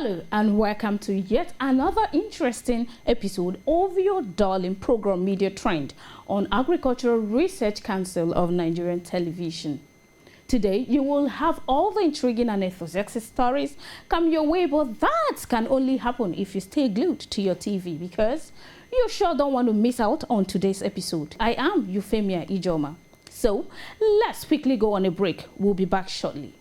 Hello and welcome to yet another interesting episode of your darling program Media Trend on Agricultural Research Council of Nigerian Television. Today you will have all the intriguing and enthusiastic stories come your way, but that can only happen if you stay glued to your TV because you sure don't want to miss out on today's episode. I am Euphemia Ijoma. So let's quickly go on a break. We'll be back shortly.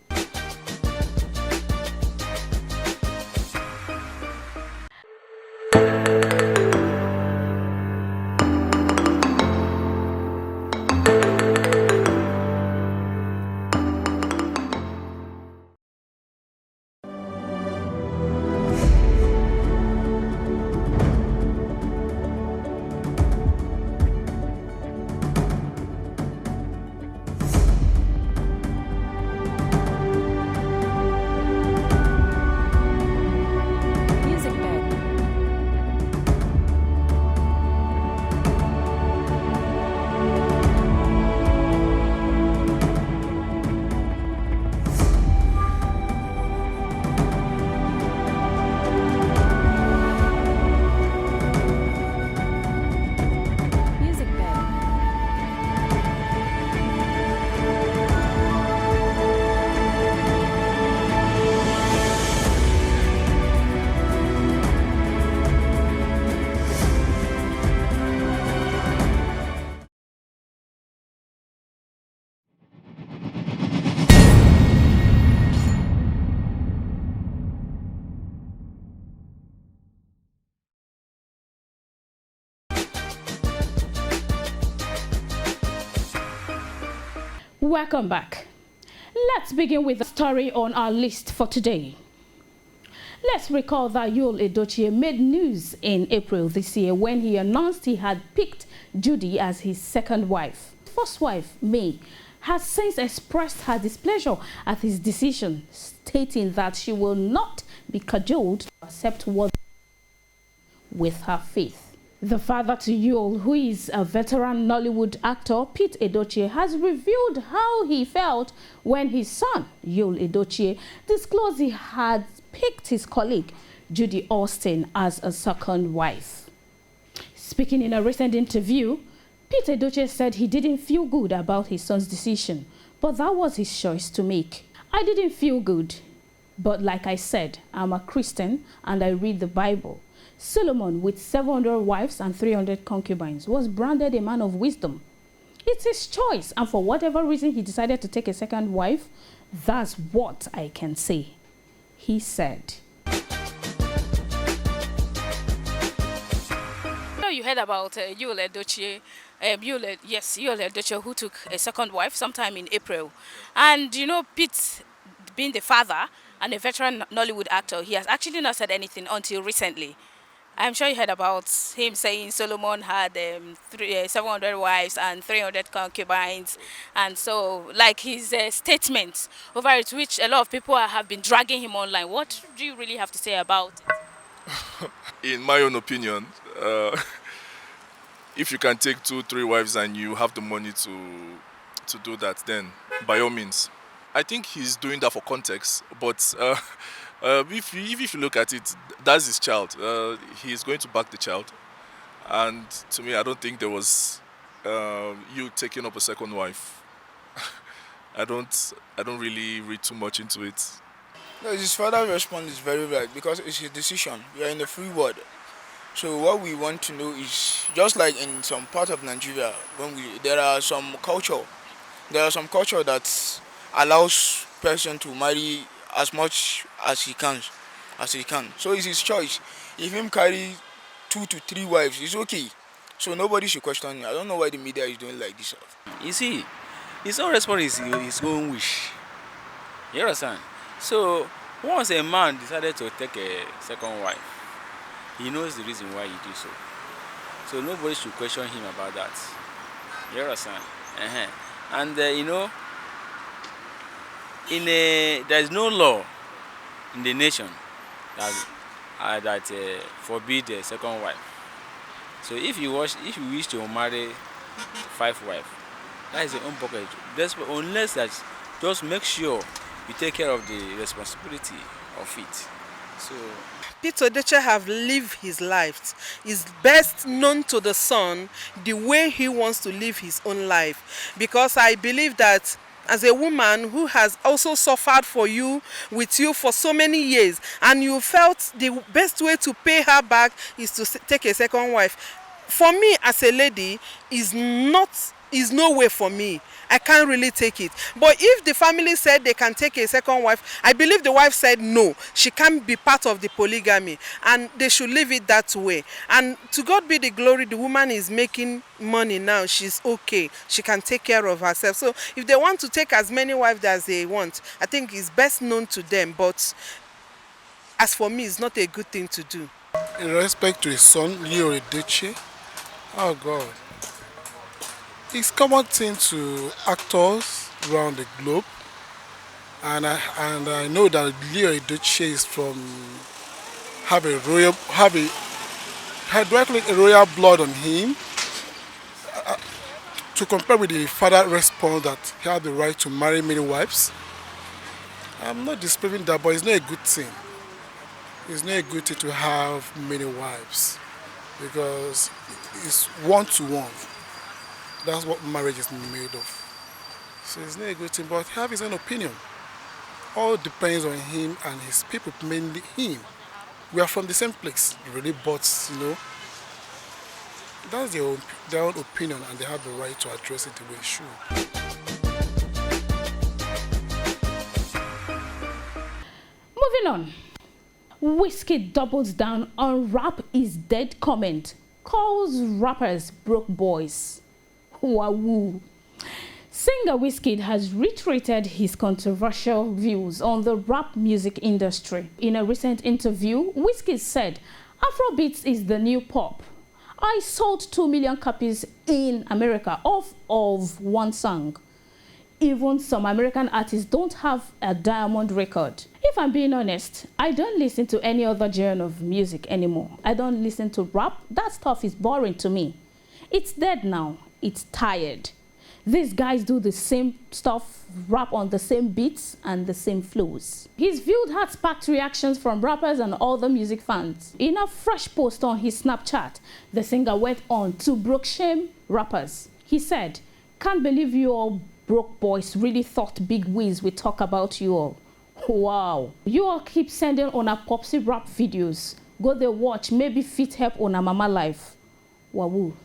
Welcome back. Let's begin with the story on our list for today. Let's recall that Yul Edochie made news in April this year when he announced he had picked Judy as his second wife. His first wife, May, has since expressed her displeasure at his decision, stating that she will not be cajoled to accept what with her faith. The father to Yul, who is a veteran Nollywood actor, Pete Edochie, has revealed how he felt when his son, Yul Edochie, disclosed he had picked his colleague, Judy Austin, as a second wife. Speaking in a recent interview, Pete Edochie said he didn't feel good about his son's decision, but that was his choice to make. I didn't feel good, but like I said, I'm a Christian and I read the Bible. Solomon, with 700 wives and 300 concubines, was branded a man of wisdom. It's his choice, and for whatever reason he decided to take a second wife, that's what I can say, he said. You heard about Yul Edochie, Yul Edochie, who took a second wife sometime in April. And you know, Pete, being the father and a veteran Nollywood actor, he has actually not said anything until recently. I'm sure you heard about him saying Solomon had 700 wives and 300 concubines. And so, like his statements over it, which a lot of people have been dragging him online. What do you really have to say about it? In my own opinion, if you can take 2-3 wives and you have the money to do that, then by all means. I think he's doing that for context, but if you look at it, that's his child. He's going to back the child, and to me, I don't think there was you taking up a second wife. I don't really read too much into it. No, his father's response is very right because it's his decision. We are in a free world. So what we want to know is, just like in some part of Nigeria, there are some culture that allows person to marry as much as he can. So it's his choice. If him carry 2 to 3 wives, it's okay. So nobody should question him. I don't know why the media is doing like this. You see, his own response is his own wish. You understand? So once a man decided to take a second wife, he knows the reason why he did so. So nobody should question him about that. You understand? And you know, there is no law in the nation that forbid a second wife. So if you wish to marry 5 wives, that is your own pocket. Unless that, just make sure you take care of the responsibility of it. So Peter Odeche have lived his life. Is best known to the son the way he wants to live his own life. Because I believe that as a woman who has also suffered for you, with you for so many years, and you felt the best way to pay her back is to take a second wife. For me as a lady, is no way for me. I can't really take it. But if the family said they can take a second wife, I believe the wife said no, she can't be part of the polygamy, and they should leave it that way. And to God be the glory, the woman is making money now. She's okay. She can take care of herself. So if they want to take as many wives as they want, I think it's best known to them. But as for me, it's not a good thing to do. In respect to his son, Leo Edochie, oh God. It's common thing to actors around the globe, and I know that Leo Edochie is had directly a royal blood on him. To compare with the father response that he had the right to marry many wives, I'm not disproving that, but it's not a good thing. It's not a good thing to have many wives because it's one to one. That's what marriage is made of. So it's not a good thing, but he has his own opinion. All depends on him and his people, mainly him. We are from the same place, really, but that's their own opinion, and they have the right to address it the way it should. Moving on. Wizkid doubles down on rap is dead comment. Calls rappers broke boys. Wahoo. Singer Wizkid has reiterated his controversial views on the rap music industry. In a recent interview, Wizkid said, Afrobeats is the new pop. I sold 2 million copies in America of one song. Even some American artists don't have a diamond record. If I'm being honest, I don't listen to any other genre of music anymore. I don't listen to rap. That stuff is boring to me. It's dead now. It's tired. These guys do the same stuff, rap on the same beats and the same flows. His view had sparked reactions from rappers and other music fans. In a fresh post on his Snapchat, the singer went on to broke shame rappers. He said, "Can't believe you all broke boys really thought Big Wiz would talk about you all. Wow. You all keep sending on a popsy rap videos. Go there watch, maybe fit help on a mama life." Wahoo.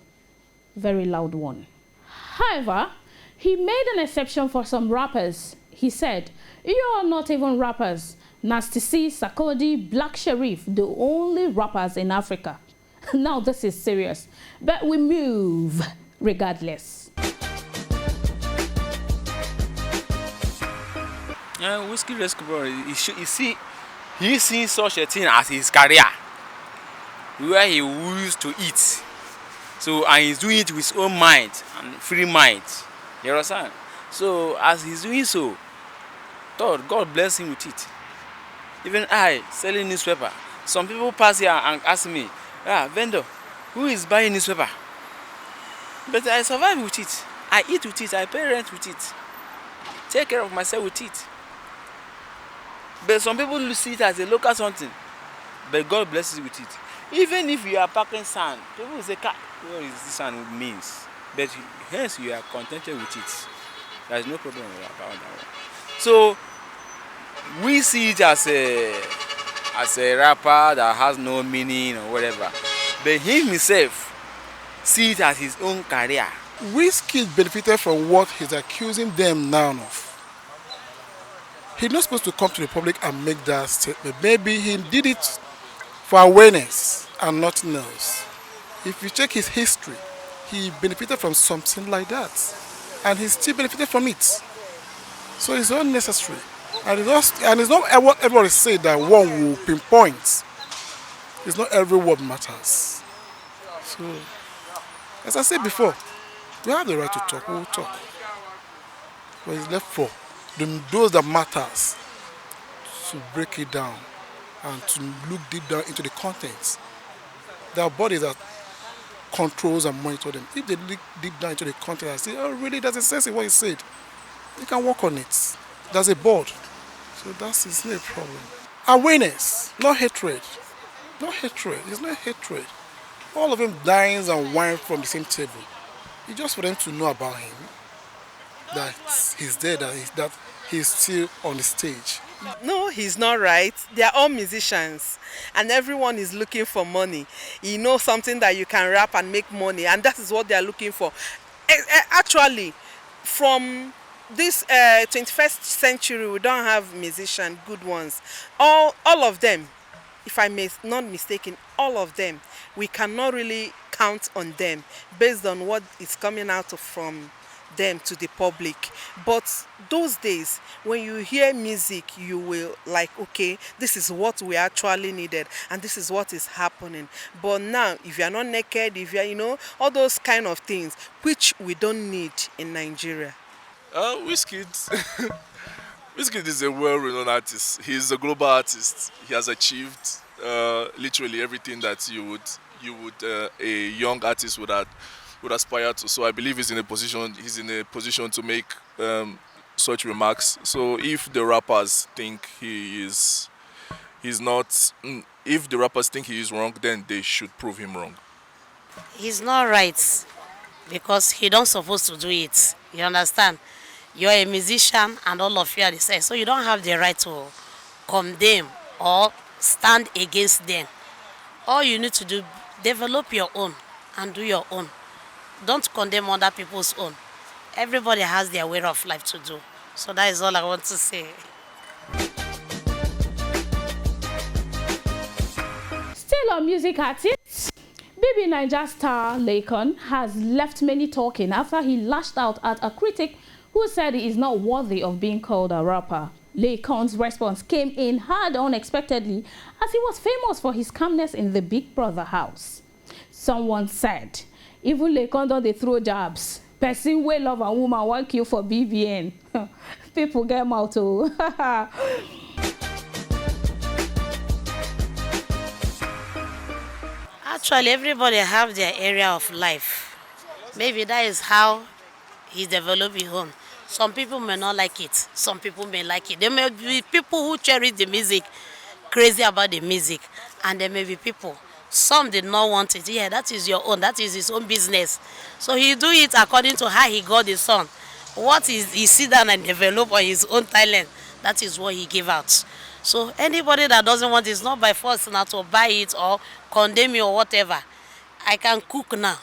Very loud one. However, he made an exception for some rappers. He said, "You are not even rappers. Nasty C, Sarkodie, Black Sherif, the only rappers in Africa." Now this is serious, but we move regardless. Wizkid Rescue, he sees such a thing as his career, where he used to eat. So, and he's doing it with his own mind and free mind. You understand? So, as he's doing so, God bless him with it. Even I, selling newspaper, some people pass here and ask me, vendor, who is buying newspaper? But I survive with it. I eat with it. I pay rent with it. Take care of myself with it. But some people see it as a local something. But God blesses you with it. Even if you are packing sand, people will say, what is this sand means? But hence you are contented with it. There is no problem about that one. So we see it as a rapper that has no meaning or whatever. But him himself see it as his own career. Wizkid benefited from what he's accusing them now of. He's not supposed to come to the public and make that statement. Maybe he did it for awareness and nothing else. If you check his history, he benefited from something like that. And he still benefited from it. So it's unnecessary. And it's not what everybody say that one will pinpoint. It's not every word matters. So, as I said before, we have the right to talk, we will talk. But it's left for those that matters to break it down and to look deep down into the contents. There are bodies that controls and monitor them. If they look deep down into the content and say, oh really, there's a sense in what he said, you can work on it. There's a board. So it's not a problem. Awareness, not hatred. Not hatred. It's not hatred. All of them dines and wine from the same table. It's just for them to know about him, that he's there, that he's still on the stage. No, he's not right. They are all musicians, and everyone is looking for money. You know something that you can rap and make money, and that is what they are looking for. Actually, from this 21st century, we don't have musicians, good ones. All of them, if I may not mistaken, all of them, we cannot really count on them based on what is coming out from them to the public. But those days when you hear music, you will like, okay, this is what we actually needed and this is what is happening. But now, if you are not naked, if you are, all those kind of things which we don't need in Nigeria. Wizkid. Wizkid is a well-renowned artist. He's a global artist. He has achieved literally everything that a young artist would aspire to. So I believe he's in a position to make such remarks. So if the rappers think he's not, if the rappers think he is wrong, then they should prove him wrong. He's not right because he don't supposed to do it. You understand? You're a musician and all of you are the same. So you don't have the right to condemn or stand against them. All you need to do, develop your own and do your own. Don't condemn other people's own. Everybody has their way of life to do. So that is all I want to say. Still on music artists, Baby Naija star Laycon has left many talking after he lashed out at a critic who said he is not worthy of being called a rapper. Laycon's response came in hard unexpectedly as he was famous for his calmness in the Big Brother house. Someone said, even Laycon don't they throw jabs. Person wey love a woman want kill for BBN. People get mouth too. Actually, everybody have their area of life. Maybe that is how he developed his own. Some people may not like it. Some people may like it. There may be people who cherish the music, crazy about the music. And there may be people, some did not want it. Yeah, that is your own. That is his own business. So he do it according to how he got the song. What he sit down and develop on his own talent, that is what he give out. So anybody that doesn't want it, it's not by force now to buy it or condemn you or whatever. I can cook now.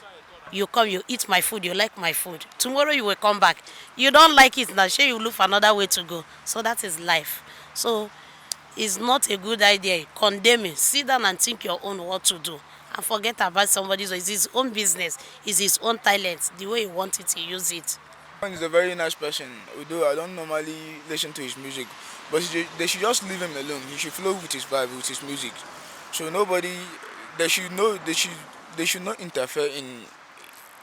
You come, you eat my food, you like my food. Tomorrow you will come back. You don't like it now, sure you look for another way to go. So that is life. So it's not a good idea. Condemn it. Sit down and think your own what to do. And forget about somebody's. It's his own business. It's his own talent. The way he wants it, he use it. He's a very nice person. Although I don't normally listen to his music, but they should just leave him alone. He should flow with his vibe, with his music. So they should not interfere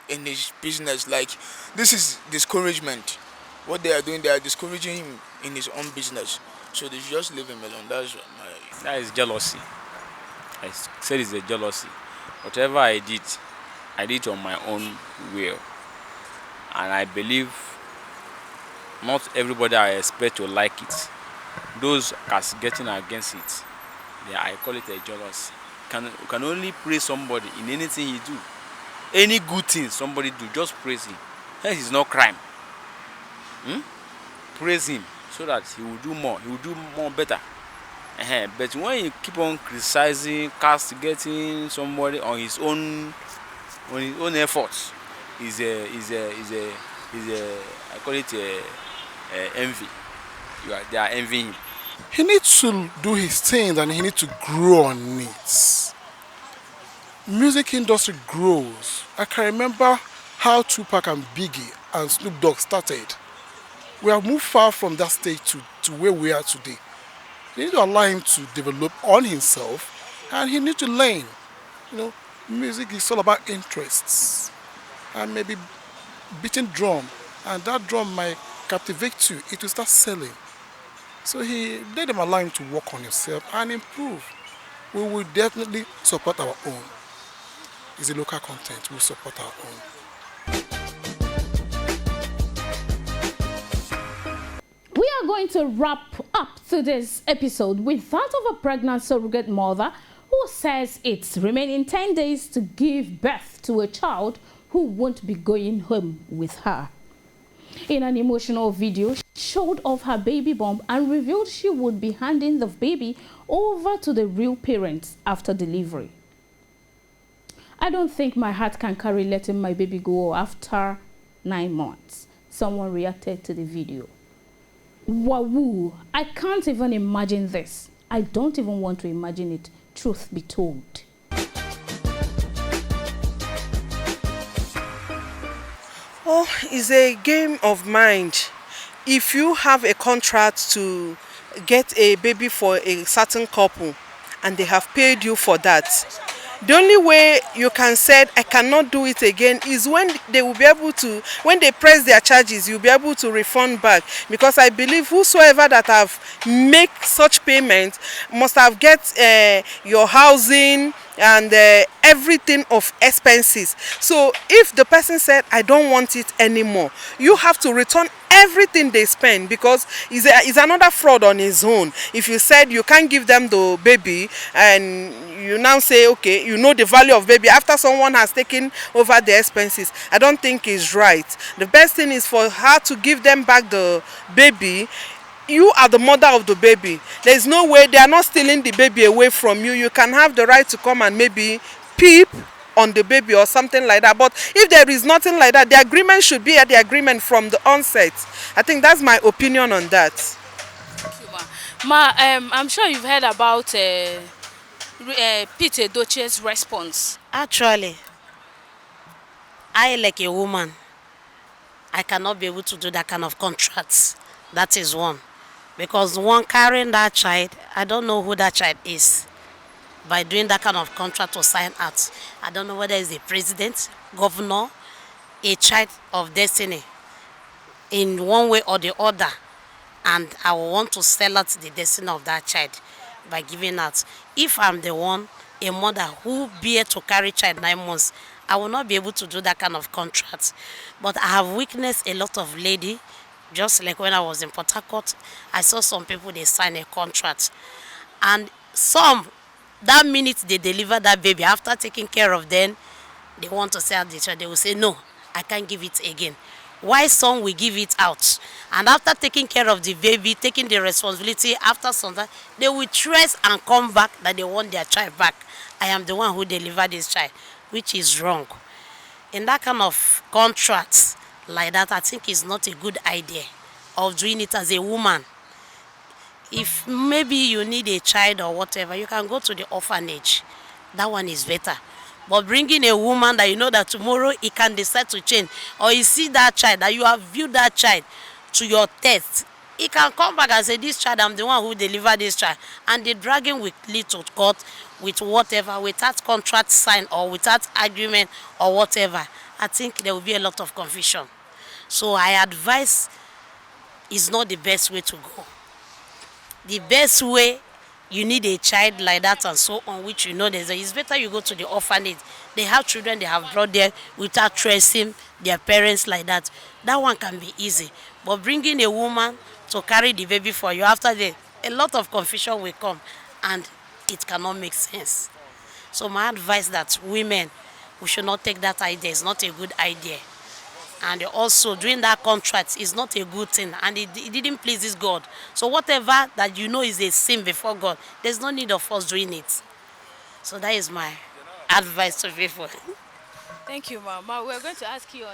in his business. Like, this is discouragement. What they are doing, they are discouraging him in his own business. So they should just leave him alone. That is jealousy. I said it's a jealousy. Whatever I did on my own will. And I believe not everybody I expect to like it. Those that's getting against it, I call it a jealousy. You can only praise somebody in anything he do. Any good thing somebody do, just praise him. Hence is not crime. Praise him so that he will do more. He will do more better. But when you keep on criticizing, castigating somebody on his own efforts, I call it envy. They are envying him. He needs to do his thing and he needs to grow on it. Music industry grows. I can remember how Tupac and Biggie and Snoop Dogg started. We have moved far from that stage to where we are today. You need to allow him to develop on himself and he needs to learn. Music is all about interests. And maybe beating drum, and that drum might captivate you. It will start selling. So let them allow him to work on himself and improve. We will definitely support our own. It's a local content. We'll support our own. We are going to wrap up to this episode with that of a pregnant surrogate mother who says it's remaining 10 days to give birth to a child who won't be going home with her. In an emotional video, she showed off her baby bump and revealed she would be handing the baby over to the real parents after delivery. I don't think my heart can carry letting my baby go after 9 months. Someone reacted to the video. Wahoo! I can't even imagine this. I don't even want to imagine it, truth be told. Oh, it's a game of mind. If you have a contract to get a baby for a certain couple and they have paid you for that, the only way you can say I cannot do it again is when they will be able to, when they press their charges, you'll be able to refund back. Because I believe whosoever that have make such payment must have get your housing and everything of expenses. So if the person said I don't want it anymore, you have to return everything they spend, because it's another fraud on its own. If you said you can't give them the baby and you now say okay, you know the value of baby after someone has taken over the expenses, I don't think it's right. The best thing is for her to give them back the baby. You are the mother of the baby. There's no way, they are not stealing the baby away from you. You can have the right to come and maybe peep on the baby or something like that. But if there is nothing like that, the agreement should be at the agreement from the onset. I think that's my opinion on that. Thank you, ma. I'm sure you've heard about Pete Edochie's response. Actually, I, like a woman, I cannot be able to do that kind of contracts. That is one. Because one carrying that child, I don't know who that child is. By doing that kind of contract or sign out, I don't know whether it's the president, governor, a child of destiny, in one way or the other. And I will want to sell out the destiny of that child by giving out. If I'm the one, a mother who bear to carry child 9 months, I will not be able to do that kind of contract. But I have witnessed a lot of lady. Just like when I was in Port Harcourt, I saw some people, they sign a contract. And some, that minute they deliver that baby, after taking care of them, they want to sell the child. They will say, no, I can't give it again. Why some will give it out? And after taking care of the baby, taking the responsibility, after some time, they will trace and come back that they want their child back. I am the one who delivered this child, which is wrong. In that kind of contracts, like that, I think it's not a good idea of doing it as a woman. If maybe you need a child or whatever, you can go to the orphanage. That one is better. But bringing a woman that you know that tomorrow he can decide to change, or you see that child, that you have viewed that child to your test, he can come back and say, this child, I'm the one who delivered this child. And they drag him with little court, with whatever, without contract signed or without agreement or whatever. I think there will be a lot of confusion. So I advise is not the best way to go. The best way, you need a child like that and so on, which you know it's better you go to the orphanage. They have children they have brought there without tracing their parents like that. That one can be easy. But bringing a woman to carry the baby for you, after that, a lot of confusion will come and it cannot make sense. So my advice that women, we should not take that idea. It's not a good idea. And also doing that contract is not a good thing, and it didn't please this God. So whatever that you know is a sin before God, there's no need of us doing it. So that is my advice to people. Thank you, Mama. We're going to ask you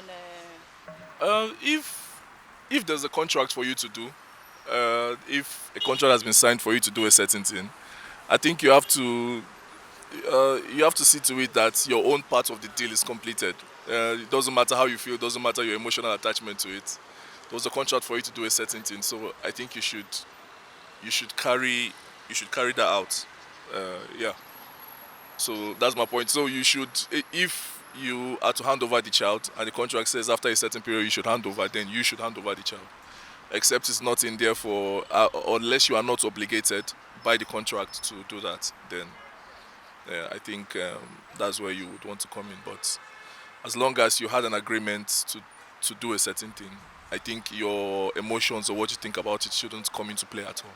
on... If there's a contract for you to do, if a contract has been signed for you to do a certain thing, I think you have to see to it that your own part of the deal is completed. It doesn't matter how you feel, it doesn't matter your emotional attachment to it. There was a contract for you to do a certain thing, so I think you should carry that out. Yeah. So that's my point. So you should, if you are to hand over the child and the contract says after a certain period you should hand over, then you should hand over the child. Except it's not in there for, unless you are not obligated by the contract to do that, then I think that's where you would want to come in. But as long as you had an agreement to do a certain thing, I think your emotions or what you think about it shouldn't come into play at all.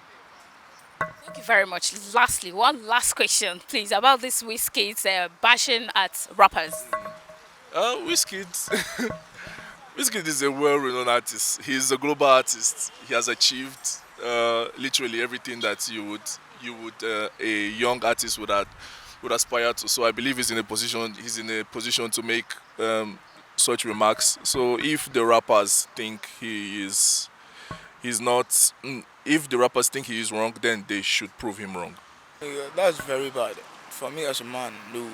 Thank you very much. Lastly, one last question, please, about this Wizkid's bashing at rappers. Wizkid, Wizkid is a well-renowned artist. He's a global artist. He has achieved literally everything that you would a young artist would aspire to. So I believe he's in a position to make such remarks. So if the rappers think he's not, if the rappers think he is wrong, then they should prove him wrong. Yeah, that's very bad. For me as a man, no,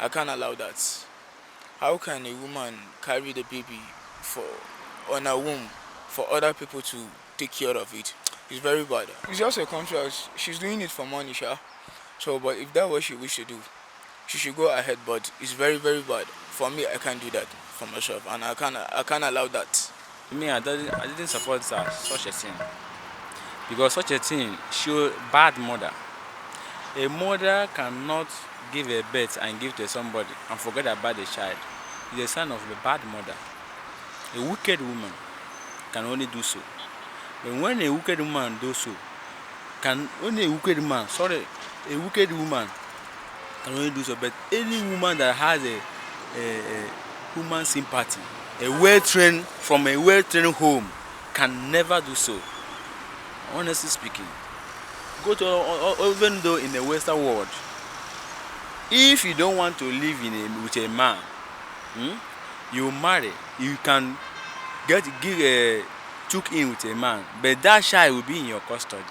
I can't allow that. How can a woman carry the baby for on her womb for other people to take care of it? It's very bad. It's just a contract. She's doing it for money, sure. So, but if that's what she wishes to do, she should go ahead. But it's very, very bad. For me, I can't do that for myself, and I can't allow that. Me, I didn't support such a thing because such a thing show bad mother. A mother cannot give a birth and give to somebody and forget about the child. It's a sign of a bad mother. A wicked woman can only do so. But when a wicked woman does so, a wicked woman can only do so. But any woman that has a human sympathy, from a well-trained home, can never do so. Honestly speaking, go to even though in the Western world, if you don't want to live with a man, you marry. You can took in with a man, but that child will be in your custody.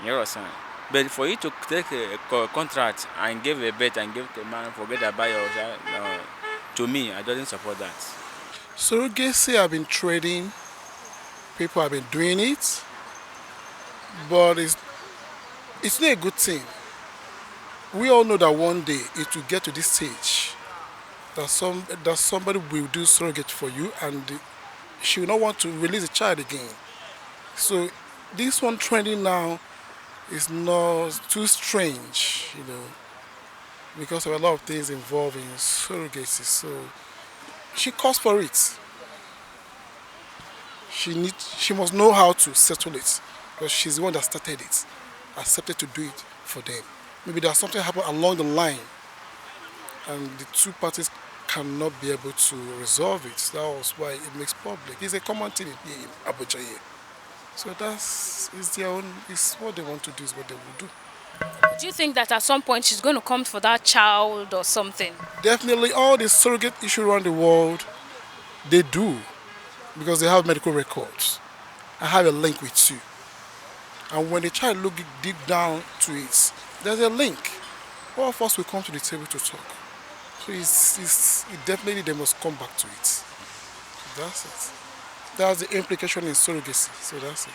You understand? But for you to take a contract and give a bet and give to a man, forget about your child. To me, I don't support that. Surrogacy have been trading, people have been doing it, but it's not a good thing. We all know that one day it will get to this stage that somebody will do surrogate for you and she will not want to release a child again. So this one trending now is not too strange, because of a lot of things involving surrogacy. So she calls for it. She must know how to settle it because she's the one that started it, accepted to do it for them. Maybe there's something happened along the line and the two parties cannot be able to resolve it. That was why it makes public. It's a common thing in Abuja here. So it's what they want to do, is what they will do. Do you think that at some point she's going to come for that child or something? Definitely, all the surrogate issues around the world, they do, because they have medical records. I have a link with you. And when the child look deep down to it, there's a link. All of us will come to the table to talk. So definitely they must come back to it. That's it. That's the implication in surrogacy. So that's it.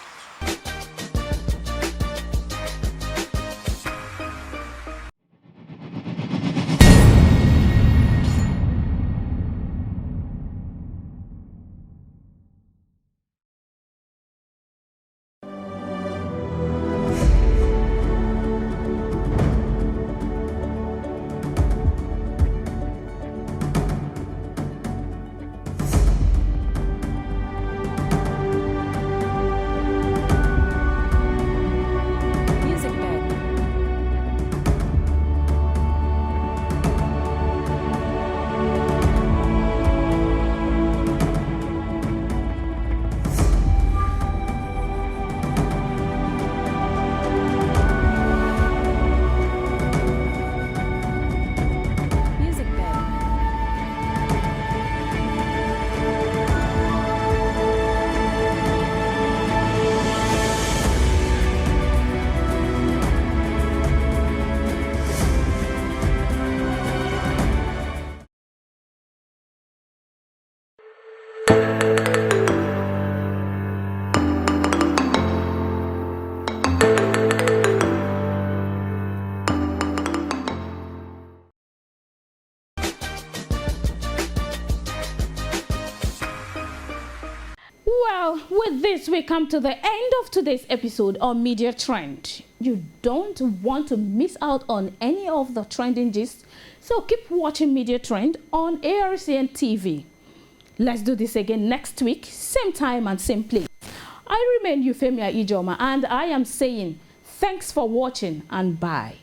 Well, with this, we come to the end of today's episode on Media Trend. You don't want to miss out on any of the trending gist, so keep watching Media Trend on ARCN TV. Let's do this again next week, same time and same place. I remain Euphemia Ijoma, and I am saying Thanks for watching and bye.